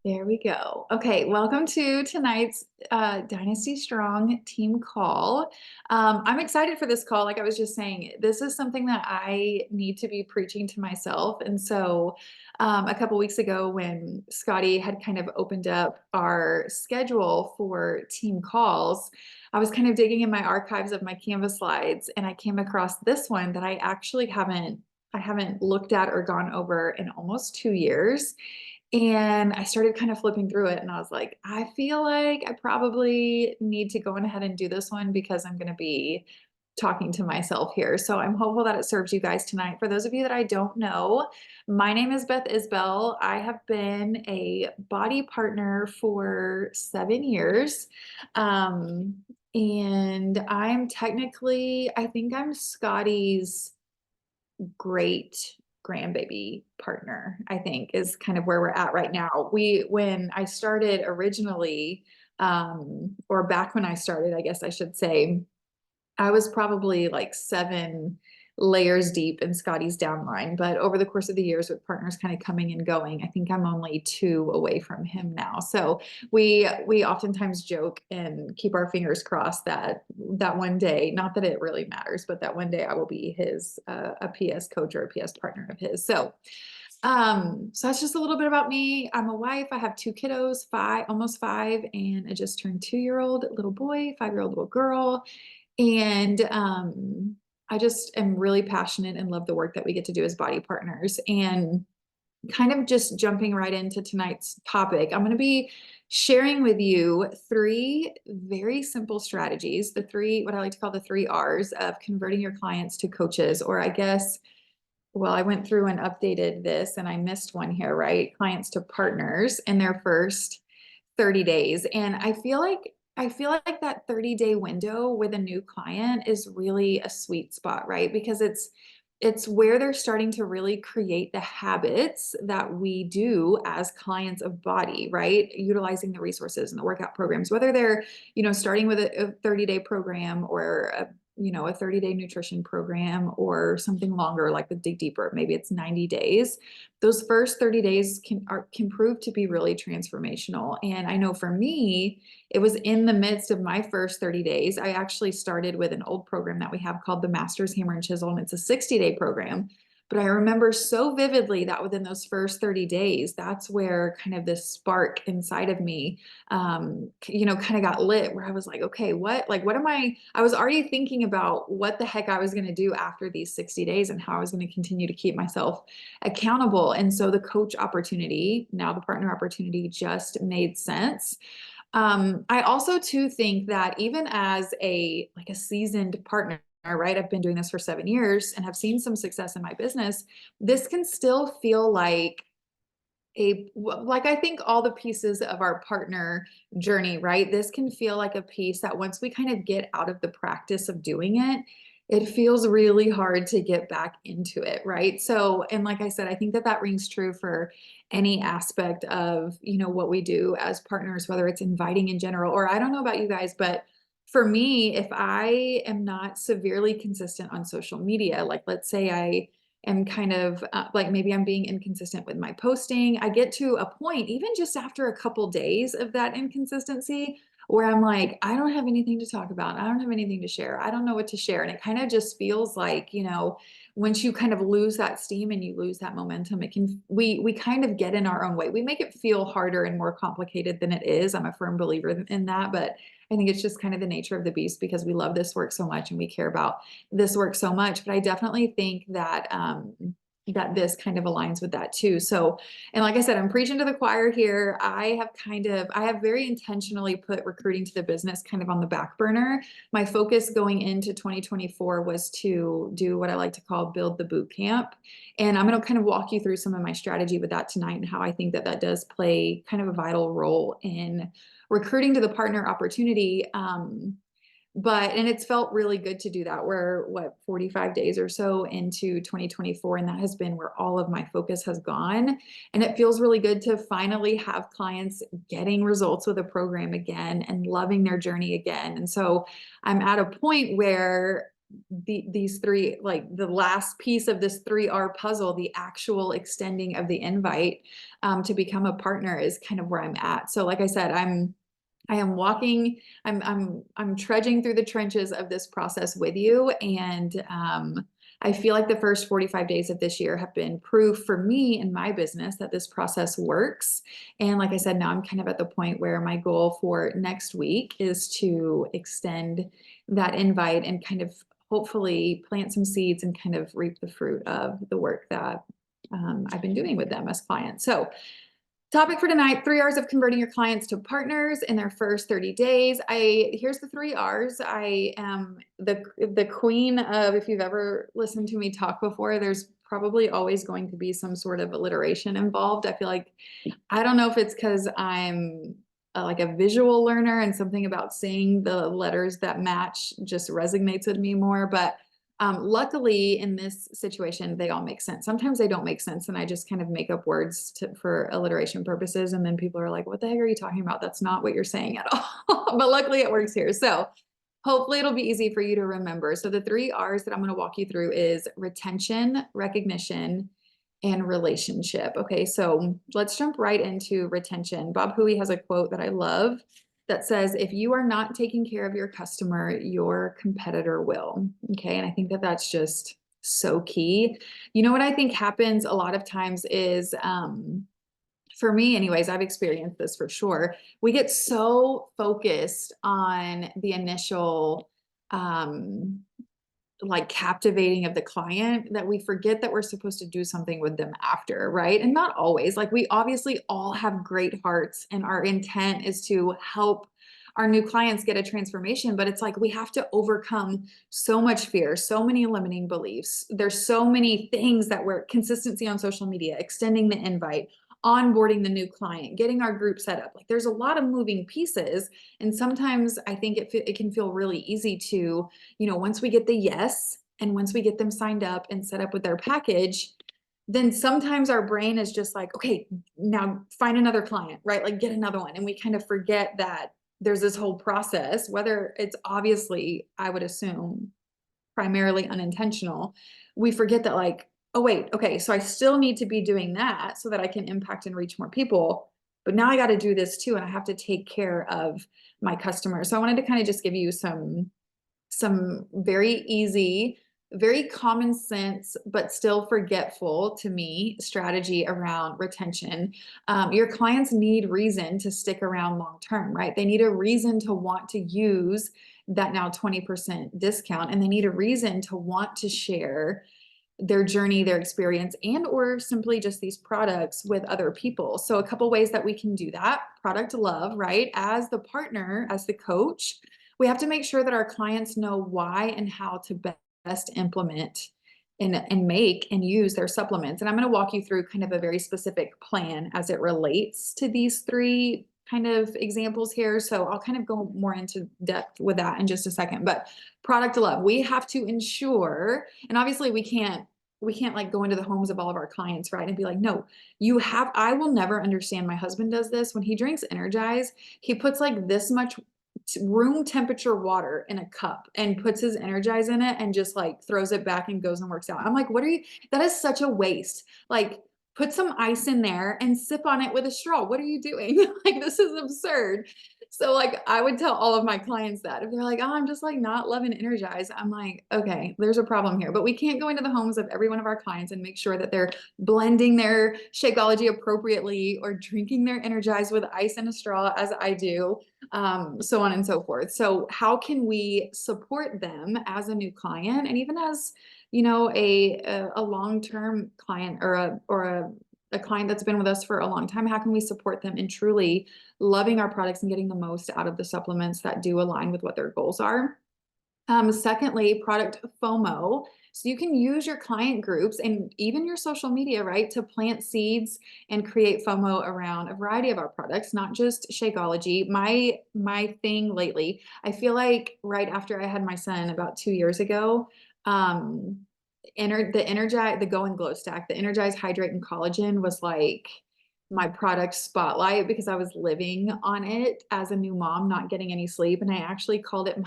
There we go. Okay, welcome to tonight's Dynasty Strong team call. I'm excited for this call. Like I was just saying, this is something that I need to be preaching to myself. And so a couple weeks ago, when Scotty had kind of opened up our schedule for team calls, I was kind of digging in my archives of my Canvas slides, and I came across this one that I haven't looked at or gone over in almost 2 years. And I started kind of flipping through it and I was like, I feel like I probably need to go on ahead and do this one because I'm going to be talking to myself here. So I'm hopeful that it serves you guys tonight. For those of you that I don't know, my name is Beth Isbell. I have been a body partner for 7 years. And I'm technically, I think I'm Scotty's great grandbaby partner, I think is kind of where we're at right now. When I started originally, or back when I started, I guess I should say, I was probably like 7 layers deep in Scotty's downline. But over the course of the years, with partners kind of coming and going, I think I'm only 2 away from him now. So we oftentimes joke and keep our fingers crossed that one day, not that it really matters, but that one day I will be his a PS coach or a PS partner of his. So that's just a little bit about me. I'm a wife. I have 2 kiddos, almost 5, and I just turned 2-year-old little boy, 5-year-old little girl. And I just am really passionate and love the work that we get to do as body partners. And kind of just jumping right into tonight's topic, I'm going to be sharing with you 3 very simple strategies, what I like to call the 3 R's of converting your clients to coaches, or I guess, well, I went through and updated this and I missed one here, right? Clients to partners in their first 30 days. And I feel like that 30-day window with a new client is really a sweet spot, right? Because it's where they're starting to really create the habits that we do as clients of BODi, right? Utilizing the resources and the workout programs, whether they're, starting with a 30-day program or a 30-day nutrition program or something longer like the Dig Deeper, maybe it's 90 days. Those first 30 days can prove to be really transformational. And I know for me, it was in the midst of my first 30 days. I actually started with an old program that we have called the Masters Hammer and Chisel, and it's a 60-day program. But I remember so vividly that within those first 30 days, that's where kind of this spark inside of me, kind of got lit, where I was like, okay, I was already thinking about what the heck I was going to do after these 60 days and how I was going to continue to keep myself accountable. And so the coach opportunity, now the partner opportunity, just made sense. I also too think that even as a seasoned partner, right? I've been doing this for 7 years and have seen some success in my business. This can still feel like I think all the pieces of our partner journey, right? This can feel like a piece that once we kind of get out of the practice of doing it, it feels really hard to get back into it, right? So, and like I said, I think that rings true for any aspect of, what we do as partners, whether it's inviting in general, or I don't know about you guys, but for me, if I am not severely consistent on social media, like let's say I am kind of like maybe I'm being inconsistent with my posting, I get to a point, even just after a couple days of that inconsistency, where I'm like, I don't have anything to talk about. I don't have anything to share. I don't know what to share. And it kind of just feels like, once you kind of lose that steam and you lose that momentum, we kind of get in our own way. We make it feel harder and more complicated than it is. I'm a firm believer in that, but I think it's just kind of the nature of the beast because we love this work so much and we care about this work so much. But I definitely think that this kind of aligns with that too. So, and like I said, I'm preaching to the choir here. I have very intentionally put recruiting to the business kind of on the back burner. My focus going into 2024 was to do what I like to call build the boot camp. And I'm going to kind of walk you through some of my strategy with that tonight and how I think that does play kind of a vital role in recruiting to the partner opportunity. And it's felt really good to do that. We're 45 days or so into 2024, and that has been where all of my focus has gone. And it feels really good to finally have clients getting results with a program again and loving their journey again. And so I'm at a point where these three, like the last piece of this 3R puzzle, the actual extending of the invite to become a partner is kind of where I'm at. So like I said, I am walking, I'm trudging through the trenches of this process with you. And I feel like the first 45 days of this year have been proof for me and my business that this process works. And like I said, now I'm kind of at the point where my goal for next week is to extend that invite and kind of hopefully plant some seeds and kind of reap the fruit of the work that I've been doing with them as clients. So topic for tonight, 3 R's of converting your clients to partners in their first 30 days. Here's the 3 R's. I am the queen of, if you've ever listened to me talk before, there's probably always going to be some sort of alliteration involved. I feel like, I don't know if it's because I'm like a visual learner and something about seeing the letters that match just resonates with me more, but luckily in this situation, they all make sense. Sometimes they don't make sense and I just kind of make up words for alliteration purposes. And then people are like, what the heck are you talking about? That's not what you're saying at all. But luckily it works here. So hopefully it'll be easy for you to remember. So the 3 R's that I'm going to walk you through is retention, recognition, and relationship. Okay, so let's jump right into retention. Bob Hui has a quote that I love that says, if you are not taking care of your customer, your competitor will. Okay, and I think that that's just so key. You know what I think happens a lot of times is, for me anyways, I've experienced this for sure. We get so focused on the initial like captivating of the client that we forget that we're supposed to do something with them after, right? And not always. Like we obviously all have great hearts and our intent is to help our new clients get a transformation, but it's like we have to overcome so much fear, so many limiting beliefs. There's so many things that we're consistency on social media, extending the invite, onboarding the new client, getting our group set up. Like there's a lot of moving pieces. And sometimes I think it can feel really easy to, once we get the yes, and once we get them signed up and set up with their package, then sometimes our brain is just like, okay, now find another client, right? Like get another one. And we kind of forget that there's this whole process, whether it's obviously, I would assume, primarily unintentional. We forget that like, oh wait, okay, so I still need to be doing that so that I can impact and reach more people. But now I got to do this too, and I have to take care of my customers. So I wanted to kind of just give you some very easy, very common sense, but still forgetful to me strategy around retention. Your clients need reason to stick around long term, right? They need a reason to want to use that now 20% discount, and they need a reason to want to share their journey, their experience, and or simply just these products with other people. So a couple ways that we can do that: product love, right? As the partner, as the coach, we have to make sure that our clients know why and how to best implement and make and use their supplements. And I'm going to walk you through kind of a very specific plan as it relates to these three kind of examples here. So I'll kind of go more into depth with that in just a second. But product love, we have to ensure, and obviously we can't like go into the homes of all of our clients, right? And be like, no, I will never understand. My husband does this when he drinks Energize. He puts like this much room temperature water in a cup and puts his Energize in it and just like throws it back and goes and works out. I'm like, that is such a waste. Like, put some ice in there and sip on it with a straw. What are you doing? Like, this is absurd. So like, I would tell all of my clients that if they're like, oh, I'm just like not loving Energize, I'm like, okay, there's a problem here. But we can't go into the homes of every one of our clients and make sure that they're blending their Shakeology appropriately or drinking their Energize with ice and a straw as I do, so on and so forth. So how can we support them as a new client, and even as a long-term client or a client that's been with us for a long time? How can we support them in truly loving our products and getting the most out of the supplements that do align with what their goals are? Secondly, product FOMO. So you can use your client groups and even your social media, right, to plant seeds and create FOMO around a variety of our products, not just Shakeology. My thing lately, I feel like right after I had my son about 2 years ago, the Go and Glow Stack, the Energize, Hydrate, and Collagen was like my product spotlight because I was living on it as a new mom, not getting any sleep. And I actually called it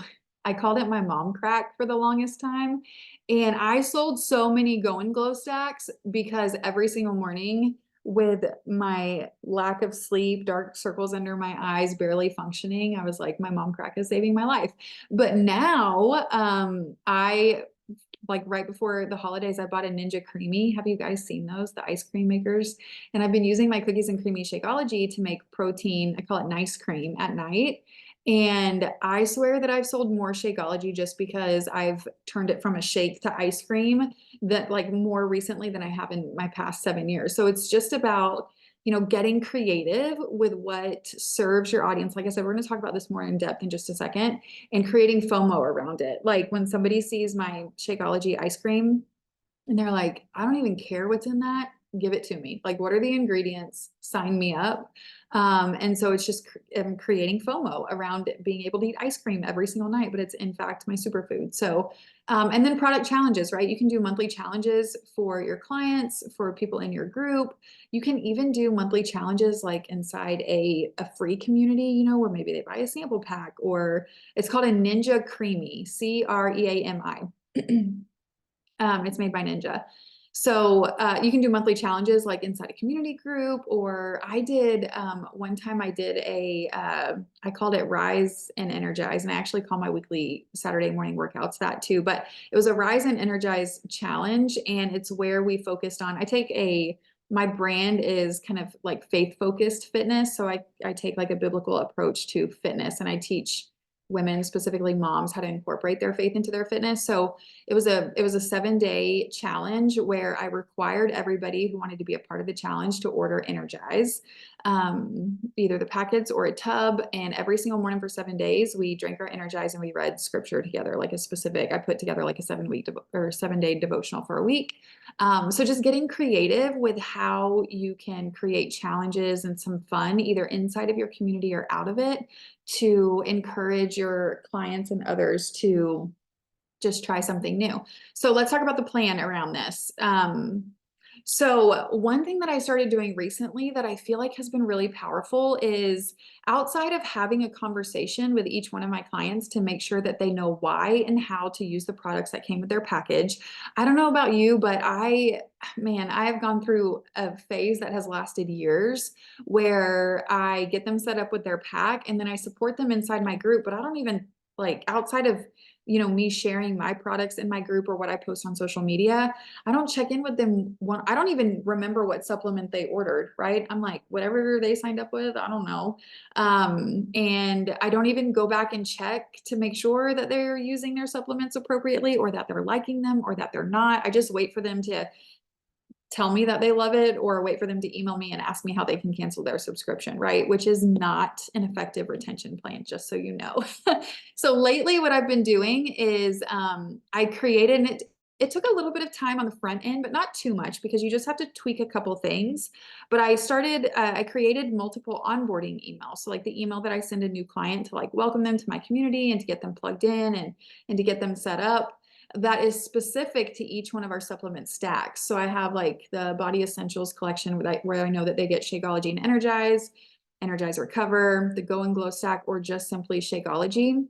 I called it my mom crack for the longest time. And I sold so many Go and Glow stacks because every single morning, with my lack of sleep, dark circles under my eyes, barely functioning, I was like, my mom crack is saving my life. But now, I like right before the holidays, I bought a Ninja Creamy. Have you guys seen those, the ice cream makers? And I've been using my cookies and creamy Shakeology to make protein. I call it nice cream at night. And I swear that I've sold more Shakeology just because I've turned it from a shake to ice cream that like more recently than I have in my past 7 years. So it's just about, getting creative with what serves your audience. Like I said, we're going to talk about this more in depth in just a second, and creating FOMO around it. Like when somebody sees my Shakeology ice cream and they're like, I don't even care what's in that. Give it to me. Like, what are the ingredients? Sign me up. And so it's just creating FOMO around being able to eat ice cream every single night, but it's in fact my superfood. So, and then product challenges, right? You can do monthly challenges for your clients, for people in your group. You can even do monthly challenges like inside a free community, where maybe they buy a sample pack, or it's called a Ninja Creamy, Creami. It's made by Ninja. So you can do monthly challenges like inside a community group, or I did one time I did I called it Rise and Energize, and I actually call my weekly Saturday morning workouts that too. But it was a Rise and Energize challenge, and it's where we focused on. My brand is kind of like faith focused fitness, so I take like a biblical approach to fitness, and I teach women, specifically moms, how to incorporate their faith into their fitness. So it was a 7-day challenge where I required everybody who wanted to be a part of the challenge to order Energize, either the packets or a tub. And every single morning for 7 days, we drank our Energize and we read scripture together, like I put together like a 7-day devotional for a week. So just getting creative with how you can create challenges and some fun, either inside of your community or out of it, to encourage your clients and others to just try something new. So let's talk about the plan around this. So one thing that I started doing recently that I feel like has been really powerful is, outside of having a conversation with each one of my clients to make sure that they know why and how to use the products that came with their package. I don't know about you, but I have gone through a phase that has lasted years where I get them set up with their pack and then I support them inside my group, but I don't even, like, outside of me sharing my products in my group or what I post on social media, I don't check in with them. I don't even remember what supplement they ordered, right? I'm like, whatever they signed up with, I don't know. And I don't even go back and check to make sure that they're using their supplements appropriately, or that they're liking them, or that they're not. I just wait for them to tell me that they love it, or wait for them to email me and ask me how they can cancel their subscription, right? Which is not an effective retention plan, just so you know. So lately what I've been doing is I created it. It took a little bit of time on the front end, but not too much, because you just have to tweak a couple things. But I created multiple onboarding emails. So like the email that I send a new client to like welcome them to my community and to get them plugged in and to get them set up, that is specific to each one of our supplement stacks. So I have like the BODi Essentials collection where I know that they get Shakeology and Energize Recover, the Go and Glow stack, or just simply Shakeology.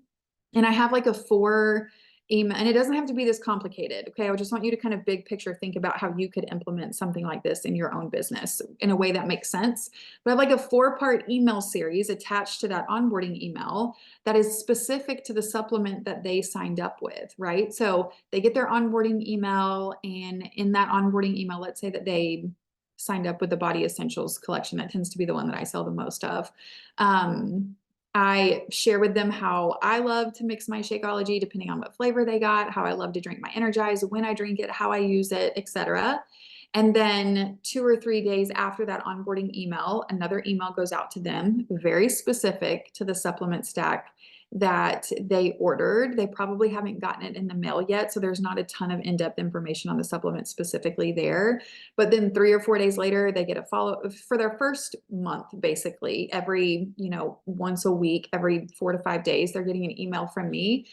And I have like a 4 email, and it doesn't have to be this complicated. Okay. I just want you to kind of big picture think about how you could implement something like this in your own business in a way that makes sense. But I have like a 4-part email series attached to that onboarding email that is specific to the supplement that they signed up with, right? So they get their onboarding email, and in that onboarding email, let's say that they signed up with the BODi Essentials collection. That tends to be the one that I sell the most of. I share with them how I love to mix my Shakeology depending on what flavor they got, how I love to drink my Energize, when I drink it, how I use it, etc. And then 2 or 3 days after that onboarding email, another email goes out to them, very specific to the supplement stack that they ordered. They probably haven't gotten it in the mail yet, so there's not a ton of in-depth information on the supplement specifically there. But then 3 or 4 days later, they get a follow for their first month, basically every, once a week, every 4 to 5 days, they're getting an email from me.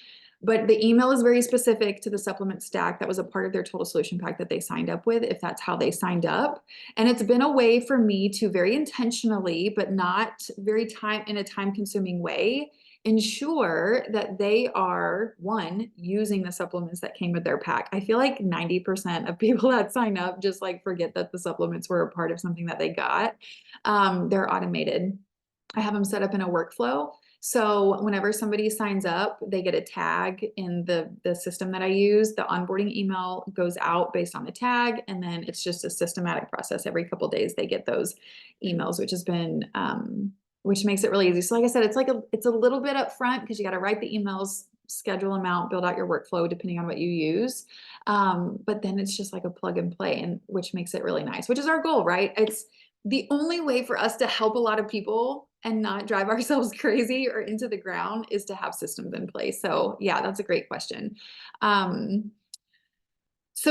But the email is very specific to the supplement stack that was a part of their total solution pack that they signed up with, if that's how they signed up. And it's been a way for me to very intentionally, but not very in a time consuming way, ensure that they are, one, using the supplements that came with their pack. I feel like 90% of people that sign up just like forget that the supplements were a part of something that they got. They're automated. I have them set up in a workflow. So whenever somebody signs up, they get a tag in the system that I use. The onboarding email goes out based on the tag, and then it's just a systematic process. Every couple of days, they get those emails, which has been which makes it really easy. So like I said, it's a little bit upfront because you got to write the emails, schedule them out, build out your workflow depending on what you use. But then it's just like a plug and play, and which makes it really nice, which is our goal, right? It's the only way for us to help a lot of people and not drive ourselves crazy or into the ground is to have systems in place. So yeah, that's a great question. So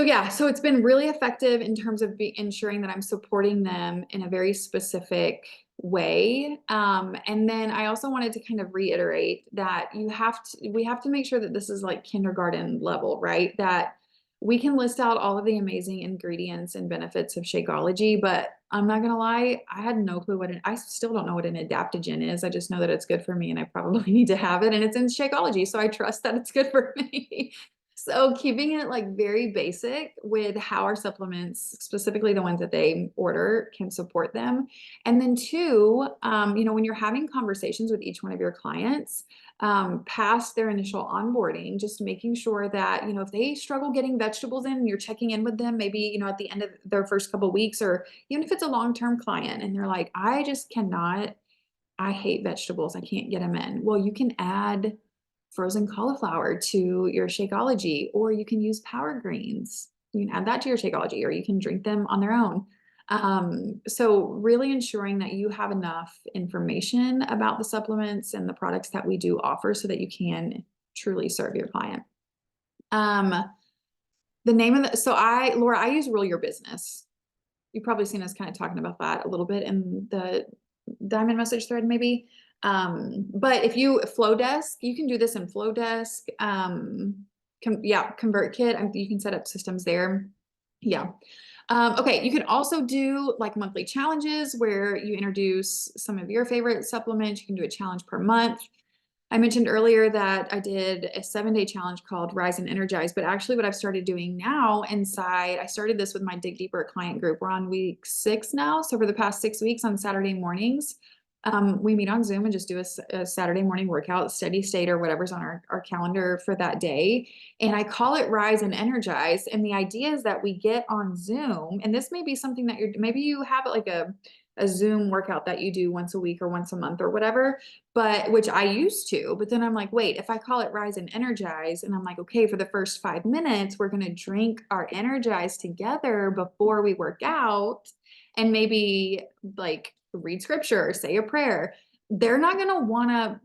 yeah, so it's been really effective in terms of ensuring that I'm supporting them in a very specific way. And then I also wanted to kind of reiterate that we have to make sure that this is like kindergarten level, right? That we can list out all of the amazing ingredients and benefits of Shakeology, but I'm not gonna lie, I had no clue I still don't know what an adaptogen is. I just know that it's good for me and I probably need to have it, and it's in Shakeology, so I trust that it's good for me. So keeping it like very basic with how our supplements, specifically the ones that they order, can support them. And then two, when you're having conversations with each one of your clients, past their initial onboarding, just making sure that, if they struggle getting vegetables in, you're checking in with them, maybe, at the end of their first couple of weeks, or even if it's a long-term client and they're like, I hate vegetables. I can't get them in. Well, you can add frozen cauliflower to your Shakeology, or you can use power greens. You can add that to your Shakeology, or you can drink them on their own. So really ensuring that you have enough information about the supplements and the products that we do offer so that you can truly serve your client. The name of Laura, I use Rule Your Business. You've probably seen us kind of talking about that a little bit in the diamond message thread, maybe. But if you Flowdesk, you can do this in Flowdesk. ConvertKit, you can set up systems there. Yeah. Okay, you can also do like monthly challenges where you introduce some of your favorite supplements. You can do a challenge per month. I mentioned earlier that I did a 7-day challenge called Rise and Energize, but actually what I've started doing now I started this with my Dig Deeper client group. We're on week 6 now. So for the past 6 weeks on Saturday mornings, we meet on Zoom and just do a Saturday morning workout, steady state, or whatever's on our calendar for that day. And I call it Rise and Energize. And the idea is that we get on Zoom, and this may be something that maybe you have like a Zoom workout that you do once a week or once a month or whatever, but which I used to, but then I'm like, wait, if I call it Rise and Energize, and I'm like, okay, for the first 5 minutes, we're going to drink our Energize together before we work out, and maybe like read scripture or say a prayer. They're not going to want to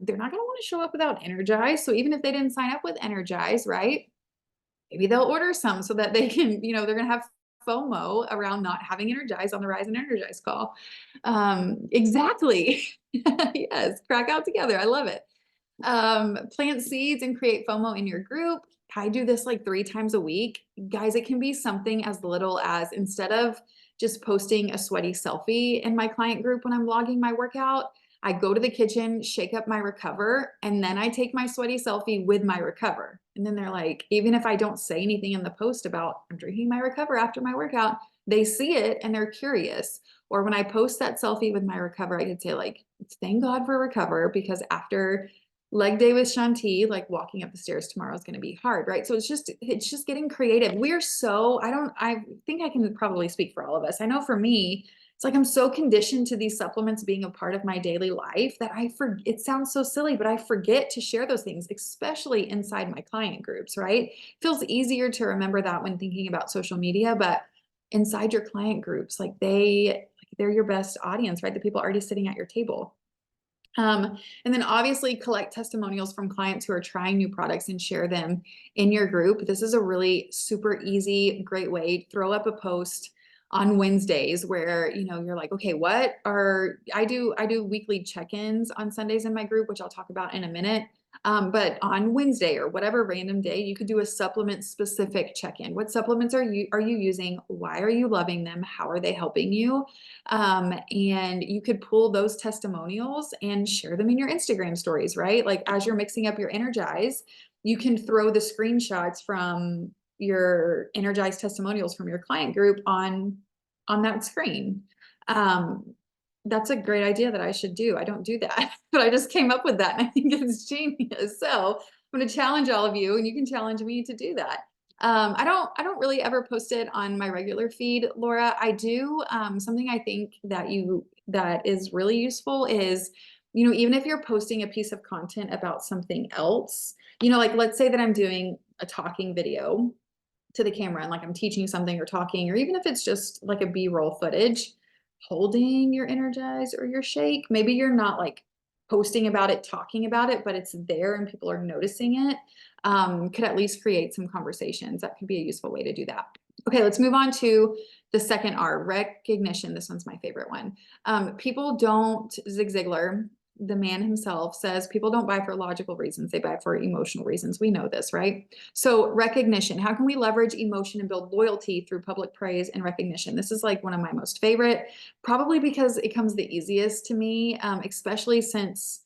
show up without Energize. So even if they didn't sign up with Energize, right? Maybe they'll order some so that they can, they're going to have FOMO around not having Energize on the Rise and Energize call. Exactly. Yes. Crack out together. I love it. Plant seeds and create FOMO in your group. I do this like 3 times a week. Guys, it can be something as little as, instead of just posting a sweaty selfie in my client group when I'm logging my workout, I go to the kitchen, shake up my Recover, and then I take my sweaty selfie with my Recover. And then they're like, even if I don't say anything in the post about I'm drinking my Recover after my workout, they see it and they're curious. Or when I post that selfie with my Recover, I could say like, thank God for Recover, because after leg day with Shanti, like walking up the stairs tomorrow is going to be hard, right? So it's just getting creative. I think I can probably speak for all of us. I know for me, it's like I'm so conditioned to these supplements being a part of my daily life that it sounds so silly, but I forget to share those things, especially inside my client groups, right? It feels easier to remember that when thinking about social media, but inside your client groups, they're your best audience, right? The people already sitting at your table. And then obviously collect testimonials from clients who are trying new products and share them in your group. This is a really super easy, great way. Throw up a post on Wednesdays where, you're like, okay, I do weekly check-ins on Sundays in my group, which I'll talk about in a minute. But on Wednesday or whatever random day, you could do a supplement specific check-in. What supplements are you using? Why are you loving them? How are they helping you? And you could pull those testimonials and share them in your Instagram stories, right? Like as you're mixing up your Energize, you can throw the screenshots from your Energize testimonials from your client group on that screen. That's a great idea that I should do. I don't do that, but I just came up with that and I think it's genius. So I'm going to challenge all of you and you can challenge me to do that. I don't really ever post it on my regular feed, Laura. I do, something I think that is really useful is, even if you're posting a piece of content about something else, like let's say that I'm doing a talking video to the camera and like I'm teaching something or talking, or even if it's just like a B-roll footage, holding your Energize or your shake. Maybe you're not like posting about it, talking about it, but it's there and people are noticing it. Could at least create some conversations. That could be a useful way to do that. Okay, let's move on to the second R, recognition. This one's my favorite one. People don't, Zig Ziglar, the man himself, says people don't buy for logical reasons, they buy for emotional reasons. We know this, right? So recognition, how can we leverage emotion and build loyalty through public praise and recognition? This is like one of my most favorite, probably because it comes the easiest to me, especially since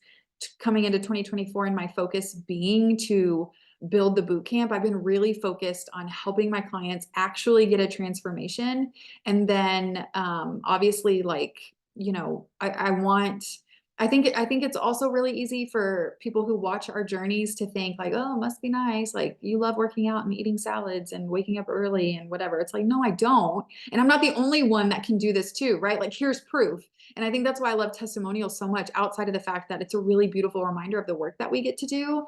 coming into 2024 and my focus being to build the boot camp. I've been really focused on helping my clients actually get a transformation. And then obviously I think it's also really easy for people who watch our journeys to think like, oh, it must be nice. Like you love working out and eating salads and waking up early and whatever. It's like, no, I don't. And I'm not the only one that can do this too, right? Like here's proof. And I think that's why I love testimonials so much, outside of the fact that it's a really beautiful reminder of the work that we get to do.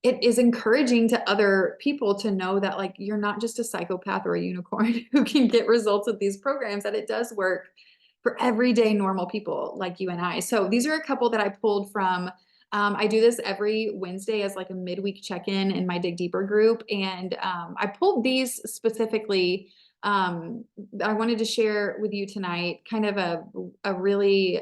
It is encouraging to other people to know that like, you're not just a psychopath or a unicorn who can get results with these programs, that it does work for everyday normal people like you and I. So these are a couple that I pulled from. I do this every Wednesday as like a midweek check-in in my Dig Deeper group. And I pulled these specifically. I wanted to share with you tonight kind of a really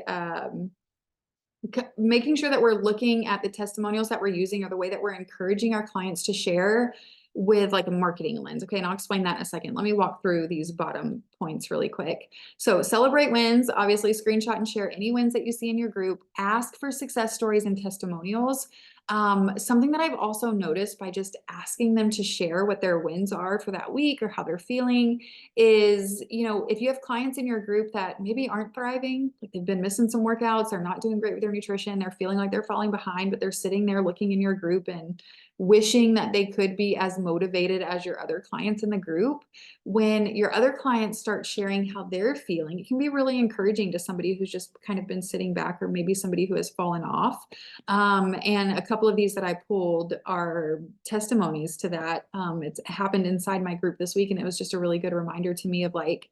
making sure that we're looking at the testimonials that we're using or the way that we're encouraging our clients to share with like a marketing lens. Okay, and I'll explain that in a second. Let me walk through these bottom points really quick. So celebrate wins, obviously screenshot and share any wins that you see in your group. Ask for success stories and testimonials. Something that I've also noticed by just asking them to share what their wins are for that week or how they're feeling is, if you have clients in your group that maybe aren't thriving, like they've been missing some workouts, they're not doing great with their nutrition, they're feeling like they're falling behind, but they're sitting there looking in your group and wishing that they could be as motivated as your other clients in the group. When your other clients start sharing how they're feeling, it can be really encouraging to somebody who's just kind of been sitting back, or maybe somebody who has fallen off. And a couple of these that I pulled are testimonies to that. It's happened inside my group this week, and it was just a really good reminder to me of like,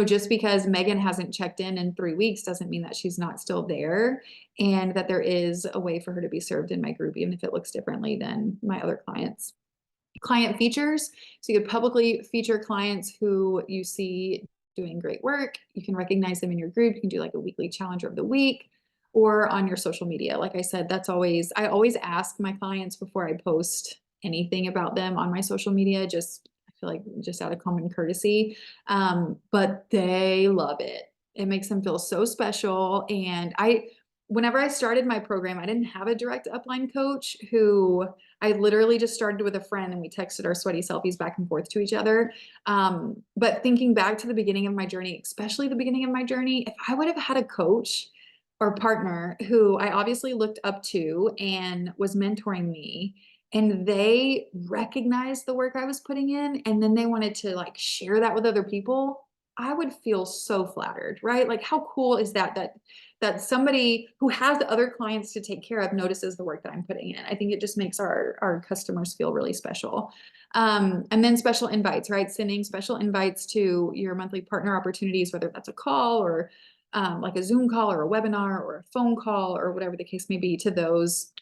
just because Megan hasn't checked in 3 weeks doesn't mean that she's not still there, and that there is a way for her to be served in my group, even if it looks differently than my other clients. Client features. So you could publicly feature clients who you see doing great work. You can recognize them in your group. You can do like a weekly challenger of the week, or on your social media. Like I said, I always ask my clients before I post anything about them on my social media, I feel like just out of common courtesy. But they love it. It makes them feel so special. And whenever I started my program, I didn't have a direct upline coach. I literally just started with a friend and we texted our sweaty selfies back and forth to each other. But thinking back to the beginning of my journey, especially the beginning of my journey, if I would have had a coach or partner who I obviously looked up to and was mentoring me, and they recognized the work I was putting in, and then they wanted to like share that with other people, I would feel so flattered, right? Like how cool is that somebody who has other clients to take care of notices the work that I'm putting in. I think it just makes our customers feel really special. And then special invites, right? Sending special invites to your monthly partner opportunities, whether that's a call or like a Zoom call or a webinar or a phone call or whatever the case may be, to those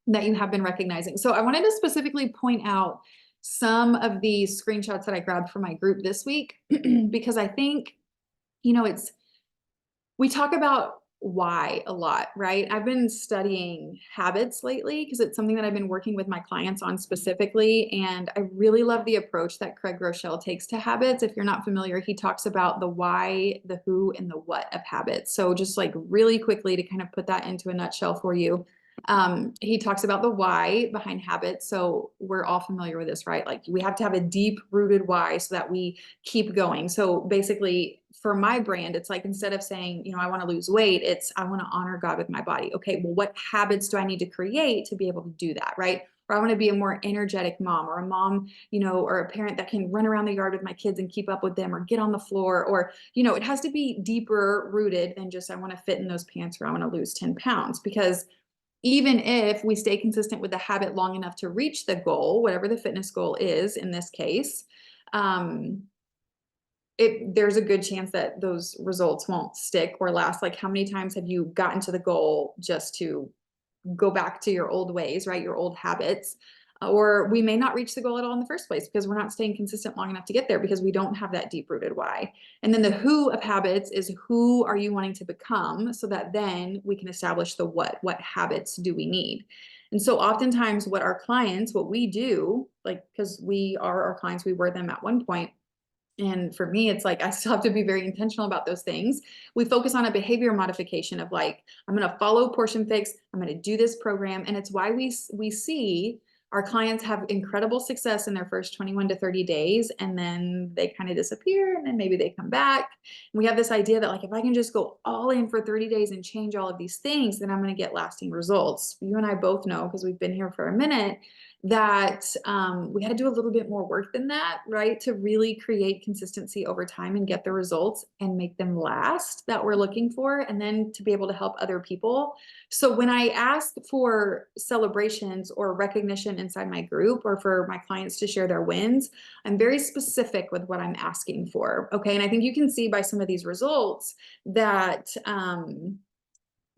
that you have been recognizing. So I wanted to specifically point out some of the screenshots that I grabbed from my group this week, because I think, we talk about why a lot, right? I've been studying habits lately because it's something that I've been working with my clients on specifically. And I really love the approach that Craig Rochelle takes to habits. If you're not familiar, he talks about the why, the who, and the what of habits. So just like really quickly to kind of put that into a nutshell for you. He talks about the why behind habits. So we're all familiar with this, right? Like we have to have a deep rooted why so that we keep going. So basically for my brand, it's like, instead of saying, I want to lose weight, it's, I want to honor God with my body. Okay, well, what habits do I need to create to be able to do that? Right. Or I want to be a more energetic mom, or a mom, or a parent that can run around the yard with my kids and keep up with them, or get on the floor, or, it has to be deeper rooted than just, I want to fit in those pants, or I want to lose 10 pounds. Because even if we stay consistent with the habit long enough to reach the goal, whatever the fitness goal is in this case, there's a good chance that those results won't stick or last. Like, how many times have you gotten to the goal just to go back to your old ways, right? Your old habits. Or we may not reach the goal at all in the first place because we're not staying consistent long enough to get there because we don't have that deep rooted why. And then the who of habits is, who are you wanting to become, so that then we can establish the what habits do we need. And so oftentimes what we do, like, because we are our clients, we were them at one point. And for me, it's like, I still have to be very intentional about those things. We focus on a behavior modification of like, I'm going to follow Portion Fix. I'm going to do this program. And it's why we see our clients have incredible success in their first 21 to 30 days. And then they kind of disappear, and then maybe they come back. And we have this idea that like, if I can just go all in for 30 days and change all of these things, then I'm going to get lasting results. You and I both know, because we've been here for a minute, that we had to do a little bit more work than that, right? To really create consistency over time and get the results and make them last that we're looking for, and then to be able to help other people. So when I ask for celebrations or recognition inside my group, or for my clients to share their wins, I'm very specific with what I'm asking for. Okay. And I think you can see by some of these results that,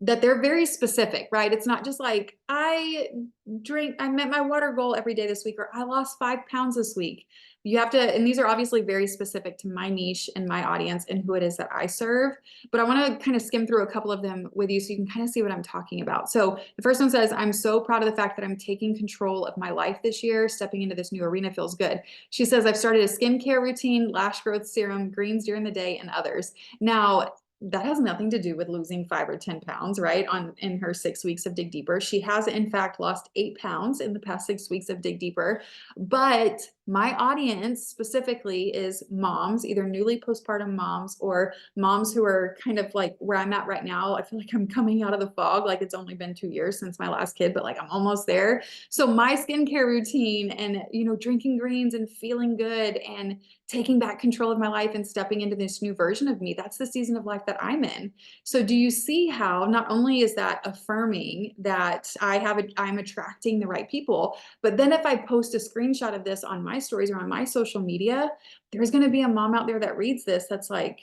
that they're very specific, right? It's not just like, I met my water goal every day this week, or I lost 5 pounds this week. You have to, and these are obviously very specific to my niche and my audience and who it is that I serve. But I want to kind of skim through a couple of them with you so you can kind of see what I'm talking about. So the first one says, I'm so proud of the fact that I'm taking control of my life this year. Stepping into this new arena feels good. She says, I've started a skincare routine, lash growth serum, greens during the day, and others. Now, that has nothing to do with losing 5 or 10 pounds, right? In her 6 weeks of Dig Deeper. She has, in fact, lost 8 pounds in the past 6 weeks of Dig Deeper. But my audience specifically is moms, either newly postpartum moms or moms who are kind of like where I'm at right now. I feel like I'm coming out of the fog. Like, it's only been 2 years since my last kid, but like, I'm almost there. So my skincare routine and, drinking greens and feeling good and taking back control of my life and stepping into this new version of me, that's the season of life that I'm in. So do you see how not only is that affirming that I'm attracting the right people, but then if I post a screenshot of this on my stories or on my social media, there's going to be a mom out there that reads this that's like,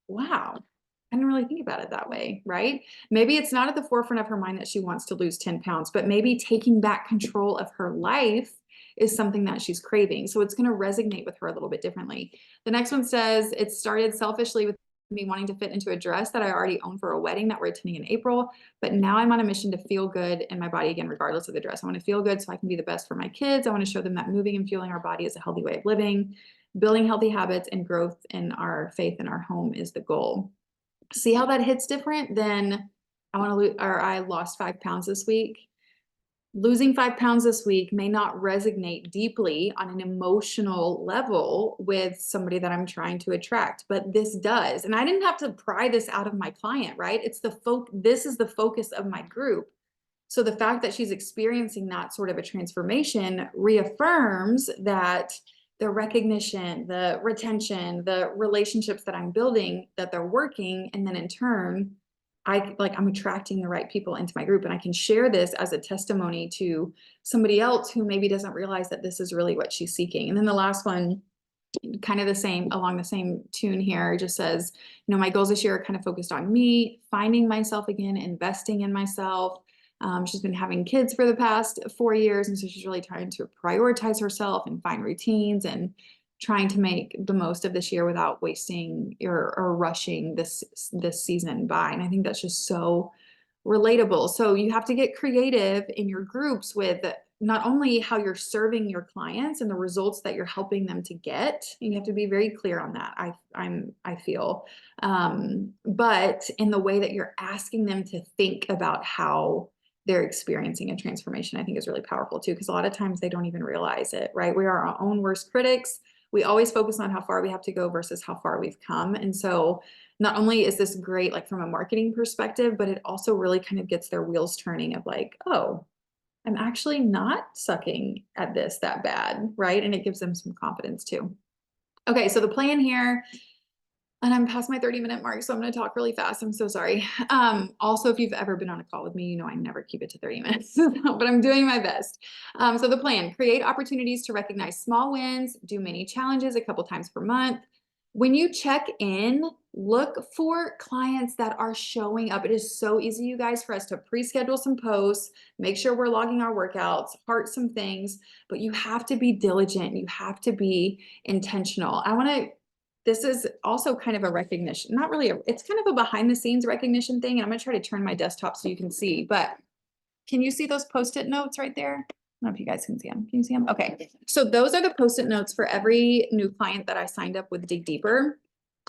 wow, I didn't really think about it that way, right? Maybe it's not at the forefront of her mind that she wants to lose 10 pounds, but maybe taking back control of her life is something that she's craving. So it's going to resonate with her a little bit differently. The next one says, it started selfishly with me wanting to fit into a dress that I already own for a wedding that we're attending in April. But now I'm on a mission to feel good in my body again, regardless of the dress. I want to feel good so I can be the best for my kids. I want to show them that moving and fueling our body is a healthy way of living. Building healthy habits and growth in our faith in our home is the goal. See how that hits different than I lost 5 pounds this week. Losing 5 pounds this week may not resonate deeply on an emotional level with somebody that I'm trying to attract, but this does. And I didn't have to pry this out of my client, right? This is the focus of my group. So the fact that she's experiencing that sort of a transformation reaffirms that the recognition, the retention, the relationships that I'm building, that they're working. And then in turn, I'm attracting the right people into my group, and I can share this as a testimony to somebody else who maybe doesn't realize that this is really what she's seeking. And then the last one, kind of along the same tune here, just says, my goals this year are kind of focused on me, finding myself again, investing in myself. She's been having kids for the past 4 years, and so she's really trying to prioritize herself and find routines and trying to make the most of this year without wasting or rushing this season by. And I think that's just so relatable. So you have to get creative in your groups with not only how you're serving your clients and the results that you're helping them to get. You have to be very clear on that. I feel, but in the way that you're asking them to think about how they're experiencing a transformation, I think is really powerful too, because a lot of times they don't even realize it, right? We are our own worst critics. We always focus on how far we have to go versus how far we've come. And so not only is this great, like from a marketing perspective, but it also really kind of gets their wheels turning of like, oh, I'm actually not sucking at this that bad, right? And it gives them some confidence too. Okay, so the plan here, and I'm past my 30-minute mark, so I'm going to talk really fast. I'm so sorry. Also, if you've ever been on a call with me, you know I never keep it to 30 minutes, but I'm doing my best. So the plan, create opportunities to recognize small wins, do mini challenges a couple times per month. When you check in, look for clients that are showing up. It is so easy, you guys, for us to pre-schedule some posts, make sure we're logging our workouts, heart some things, but you have to be diligent. You have to be intentional. This is also kind of a recognition, not really, it's kind of a behind the scenes recognition thing. And I'm gonna try to turn my desktop so you can see, but can you see those Post-it notes right there? I don't know if you guys can see them. Can you see them? Okay. So those are the Post-it notes for every new client that I signed up with Dig Deeper.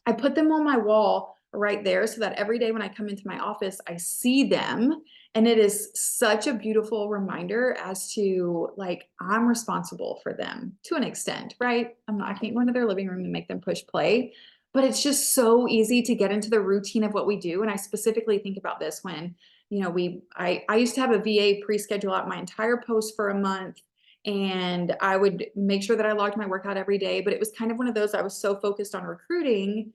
I put them on my wall right there so that every day when I come into my office, I see them. And it is such a beautiful reminder as to like, I'm responsible for them to an extent, right? I can't go into their living room and make them push play, but it's just so easy to get into the routine of what we do. And I specifically think about this when, you know, I used to have a VA pre-schedule out my entire post for a month, and I would make sure that I logged my workout every day, but it was kind of one of those, I was so focused on recruiting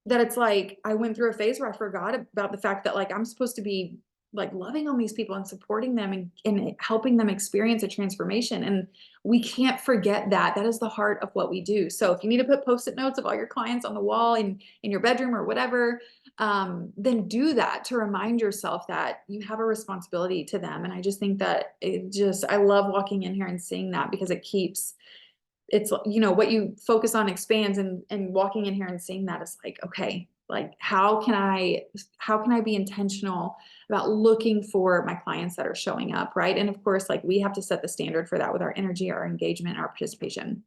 that it's like, I went through a phase where I forgot about the fact that like, I'm supposed to be like loving on these people and supporting them and helping them experience a transformation. And we can't forget that. That is the heart of what we do. So if you need to put Post-it notes of all your clients on the wall in your bedroom or whatever, then do that to remind yourself that you have a responsibility to them. And I just think that I love walking in here and seeing that, because it's, you know, what you focus on expands, and walking in here and seeing that is like, okay, like how can I be intentional about looking for my clients that are showing up, right? And of course, like we have to set the standard for that with our energy, our engagement, our participation.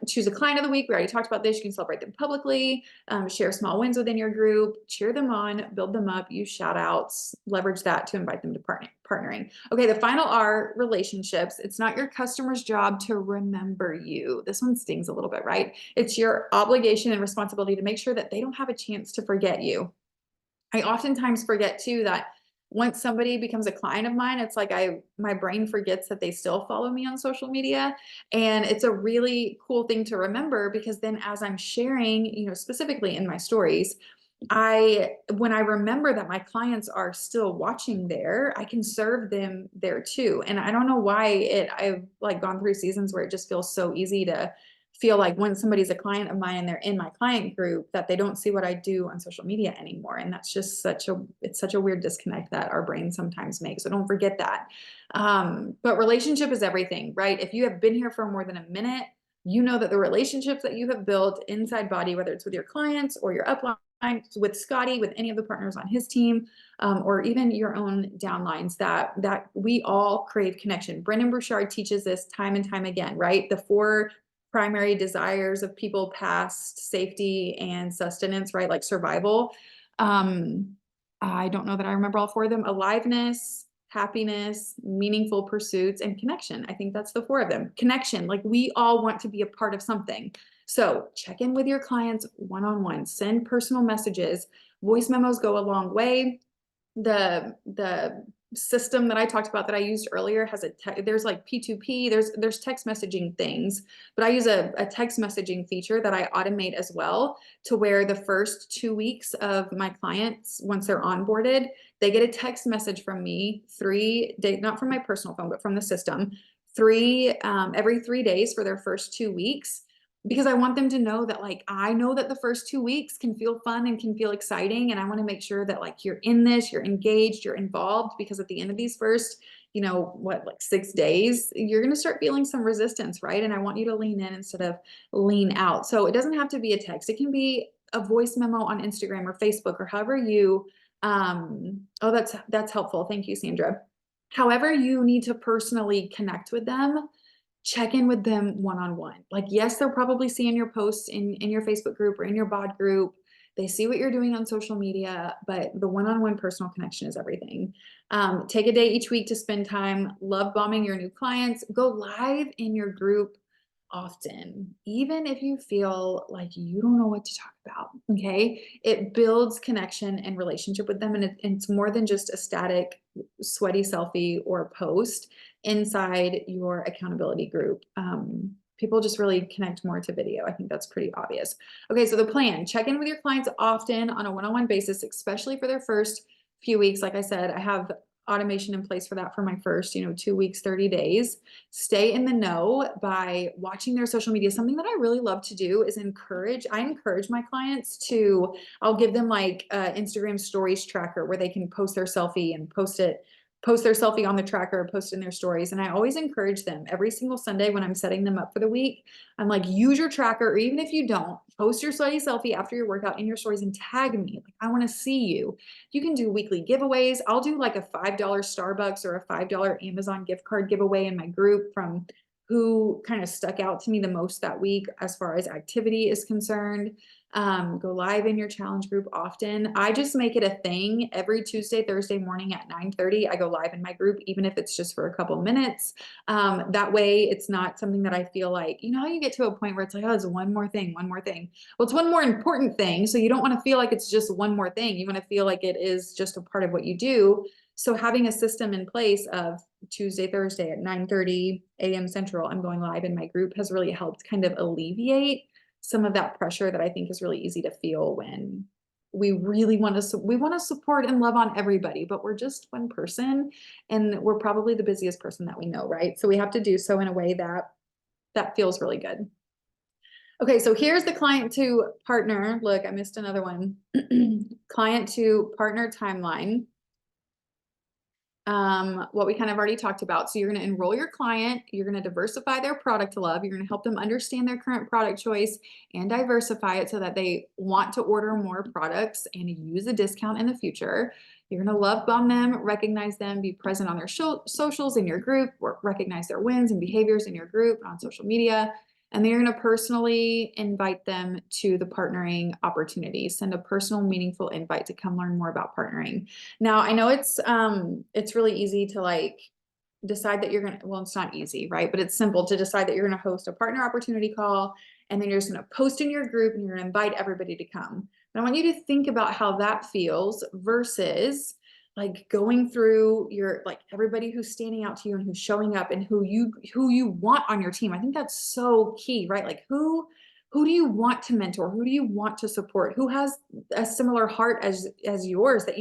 Choose a client of the week. We already talked about this. You can celebrate them publicly, share small wins within your group, cheer them on, build them up, use shout outs, leverage that to invite them to partnering. Okay, the final R, relationships. It's not your customer's job to remember you. This one stings a little bit, right? It's your obligation and responsibility to make sure that they don't have a chance to forget you. I oftentimes forget too that once somebody becomes a client of mine, it's like my brain forgets that they still follow me on social media. And it's a really cool thing to remember, because then as I'm sharing, you know, specifically in my stories, when I remember that my clients are still watching there, I can serve them there too. And I don't know why I've like gone through seasons where it just feels so easy to feel like when somebody's a client of mine and they're in my client group, that they don't see what I do on social media anymore. And that's just it's such a weird disconnect that our brain sometimes makes. So don't forget that. But relationship is everything, right? If you have been here for more than a minute, you know that the relationships that you have built inside BODi, whether it's with your clients or your upline, with Scotty, with any of the partners on his team, or even your own downlines, that we all crave connection. Brendon Burchard teaches this time and time again, right? The 4 primary desires of people past safety and sustenance, right? Like survival. I don't know that I remember all 4 of them. Aliveness, happiness, meaningful pursuits, and connection. I think that's the 4 of them. Connection, like we all want to be a part of something. So check in with your clients one-on-one, send personal messages. Voice memos go a long way. The system that I talked about that I used earlier has there's like P2P, there's text messaging things, but I use a text messaging feature that I automate as well, to where the first 2 weeks of my clients, once they're onboarded, they get a text message from me 3 days, not from my personal phone, but from the system, every 3 days for their first 2 weeks. Because I want them to know that, like, I know that the first 2 weeks can feel fun and can feel exciting. And I want to make sure that like you're in this, you're engaged, you're involved, because at the end of these first, you know, what, like 6 days, you're going to start feeling some resistance, right? And I want you to lean in instead of lean out. So it doesn't have to be a text. It can be a voice memo on Instagram or Facebook or however you, oh, that's helpful. Thank you, Sandra. However you need to personally connect with them, check in with them one-on-one. Like, yes, they're probably seeing your posts in your Facebook group or in your BOD group. They see what you're doing on social media, but the one-on-one personal connection is everything. Take a day each week to spend time love bombing your new clients. Go live in your group often, even if you feel like you don't know what to talk about. Okay. It builds connection and relationship with them. And it's more than just a static, sweaty selfie or post inside your accountability group. People just really connect more to video. I think that's pretty obvious. Okay, so the plan, check in with your clients often on a one-on-one basis, especially for their first few weeks. Like I said, I have automation in place for that for my first, 2 weeks, 30 days. Stay in the know by watching their social media. Something that I really love to do is I encourage my clients to, I'll give them like Instagram stories tracker where they can post their selfie and post their selfie on the tracker, post in their stories. And I always encourage them every single Sunday when I'm setting them up for the week. I'm like, use your tracker, or even if you don't, post your sweaty selfie after your workout in your stories and tag me. Like, I want to see you. You can do weekly giveaways. I'll do like a $5 Starbucks or a $5 Amazon gift card giveaway in my group from who kind of stuck out to me the most that week as far as activity is concerned. Go live in your challenge group often. I just make it a thing every Tuesday, Thursday morning at 9:30. I go live in my group, even if it's just for a couple minutes. That way it's not something that I feel like, how you get to a point where it's like, oh, it's one more thing, one more thing. Well, it's one more important thing. So you don't want to feel like it's just one more thing. You want to feel like it is just a part of what you do. So having a system in place of Tuesday, Thursday at 9:30 a.m. Central, I'm going live in my group has really helped kind of alleviate some of that pressure that I think is really easy to feel when we really want to support and love on everybody, but we're just one person and we're probably the busiest person that we know, right? So we have to do so in a way that feels really good. Okay, so here's the client to partner. Look, I missed another one. Client to partner timeline. What we kind of already talked about. So you're going to enroll your client, you're going to diversify their product love, you're going to help them understand their current product choice and diversify it so that they want to order more products and use a discount in the future. You're going to love bomb them, recognize them, be present on their socials in your group, or recognize their wins and behaviors in your group on social media. And then you're going to personally invite them to the partnering opportunity. Send a personal, meaningful invite to come learn more about partnering. Now, I know it's really easy to like decide that you're going to, well, it's not easy, right? But it's simple to decide that you're going to host a partner opportunity call, and then you're just going to post in your group and you're going to invite everybody to come. But I want you to think about how that feels versus like going through your, like everybody who's standing out to you and who's showing up and who you want on your team. I think that's so key, right? Like who do you want to mentor? Who do you want to support? Who has a similar heart as yours that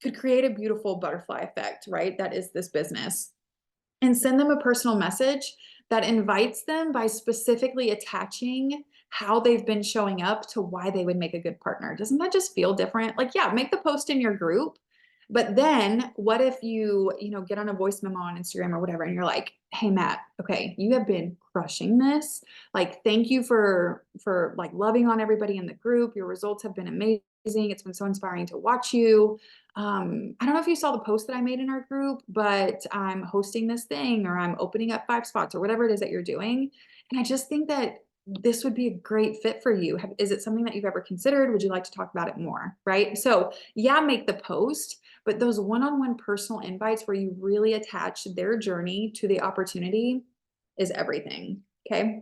could create a beautiful butterfly effect, right? That is this business. And send them a personal message that invites them by specifically attaching how they've been showing up to why they would make a good partner. Doesn't that just feel different? Like, yeah, make the post in your group, but then what if you get on a voice memo on Instagram or whatever, and you're like, hey, Matt, okay, you have been crushing this. Like, thank you for like loving on everybody in the group. Your results have been amazing. It's been so inspiring to watch you. I don't know if you saw the post that I made in our group, but I'm hosting this thing, or I'm opening up 5 spots, or whatever it is that you're doing. And I just think that this would be a great fit for you. Is it something that you've ever considered? Would you like to talk about it more? Right? So yeah, make the post, but those one-on-one personal invites where you really attach their journey to the opportunity is everything. Okay.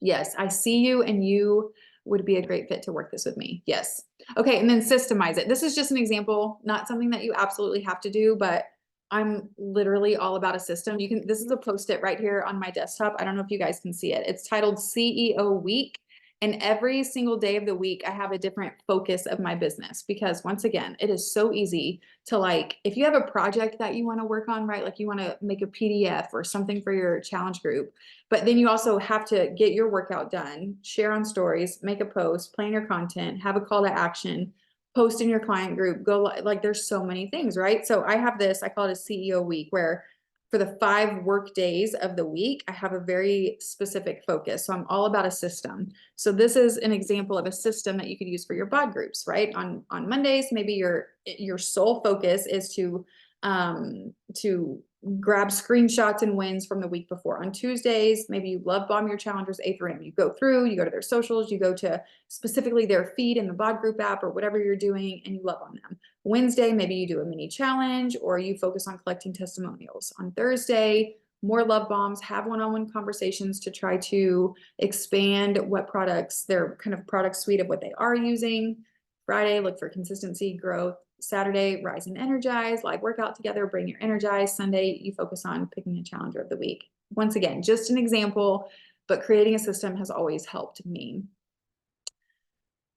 Yes, I see you, and you would be a great fit to work this with me. Yes. Okay. And then systemize it. This is just an example, not something that you absolutely have to do, but I'm literally all about a system. This is a post-it right here on my desktop. I don't know if you guys can see it. It's titled CEO Week. And every single day of the week, I have a different focus of my business, because once again, it is so easy to, like, if you have a project that you want to work on, right? Like you want to make a PDF or something for your challenge group, but then you also have to get your workout done, share on stories, make a post, plan your content, have a call to action, post in your client group, go like there's so many things, right? So I have this, I call it a CEO week, where for the 5 work days of the week, I have a very specific focus. So I'm all about a system. So this is an example of a system that you could use for your BOD groups, right? On Mondays, maybe your sole focus is to grab screenshots and wins from the week before. On Tuesdays, maybe you love bomb your challengers A through M. You go through, you go to their socials, you go to specifically their feed in the BOD group app or whatever you're doing, and you love on them. Wednesday, maybe you do a mini challenge or you focus on collecting testimonials. On Thursday, more love bombs, have one-on-one conversations to try to expand what products, their kind of product suite of what they are using. Friday, look for consistency, growth. Saturday, rise and energize, live workout together, bring your energize. Sunday, you focus on picking a challenger of the week. Once again, just an example, but creating a system has always helped me.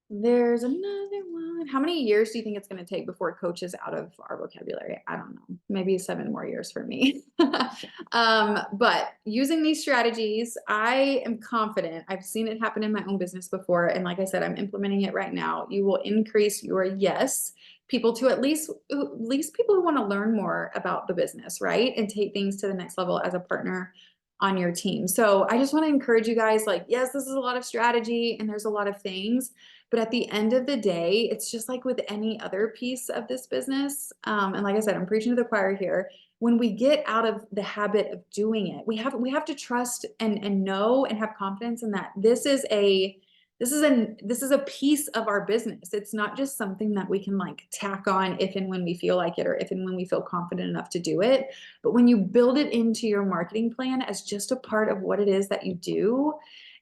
There's another one. How many years do you think it's going to take before coach is out of our vocabulary? I don't know. Maybe 7 more years for me. But using these strategies, I am confident. I've seen it happen in my own business before. And like I said, I'm implementing it right now. You will increase your yes people to at least people who want to learn more about the business, right? And take things to the next level as a partner on your team. So I just want to encourage you guys, like, yes, this is a lot of strategy and there's a lot of things, but at the end of the day, it's just like with any other piece of this business. And like I said, I'm preaching to the choir here. When we get out of the habit of doing it, we have to trust and know and have confidence in that this is a piece of our business. It's not just something that we can like tack on if and when we feel like it, or if and when we feel confident enough to do it. But when you build it into your marketing plan as just a part of what it is that you do,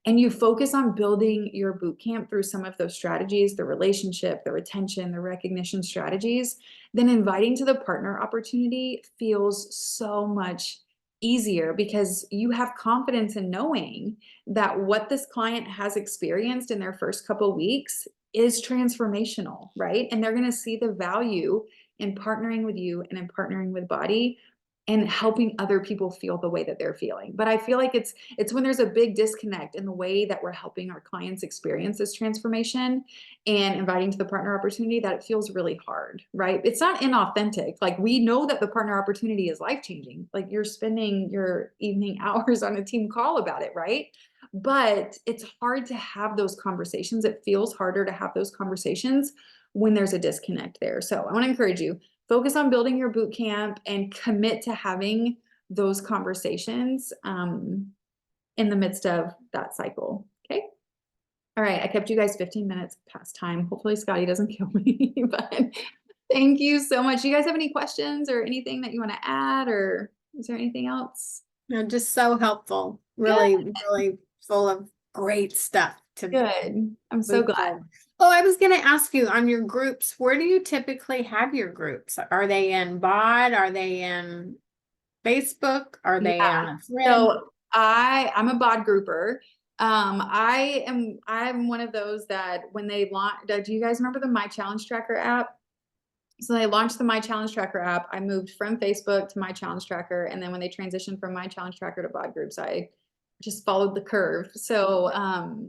and you focus on building your boot camp through some of those strategies, the relationship, the retention, the recognition strategies, then inviting to the partner opportunity feels so much easier because you have confidence in knowing that what this client has experienced in their first couple of weeks is transformational, right? And they're going to see the value in partnering with you and in partnering with BODi and helping other people feel the way that they're feeling. But I feel like it's when there's a big disconnect in the way that we're helping our clients experience this transformation and inviting to the partner opportunity that it feels really hard, right? It's not inauthentic. Like, we know that the partner opportunity is life-changing. Like, you're spending your evening hours on a team call about it, right? But it's hard to have those conversations. It feels harder to have those conversations when there's a disconnect there. So I want to encourage you, focus on building your boot camp and commit to having those conversations in the midst of that cycle. Okay. All right. I kept you guys 15 minutes past time. Hopefully Scotty doesn't kill me, but thank you so much. Do you guys have any questions or anything that you want to add, or is there anything else? No, just so helpful. Really, really full of great stuff to Good. I'm so glad. forward. Oh, I was going to ask you, on your groups, where do you typically have your groups? Are they in BOD? Are they in Facebook? Are they on a thread? So I'm a BOD grouper. I'm one of those that when they launched, do you guys remember the My Challenge Tracker app? So they launched the My Challenge Tracker app. I moved from Facebook to My Challenge Tracker. And then when they transitioned from My Challenge Tracker to BOD groups, I just followed the curve. So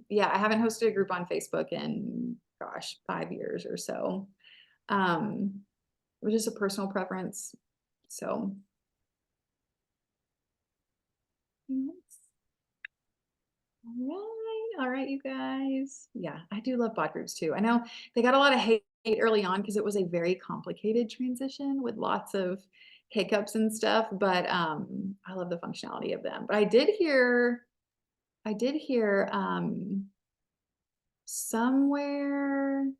yeah, I haven't hosted a group on Facebook in, gosh, 5 years or so. It was just a personal preference. So all right, you guys. Yeah, I do love bot groups too. I know they got a lot of hate early on because it was a very complicated transition with lots of hiccups and stuff, but I love the functionality of them. But I did hear somewhere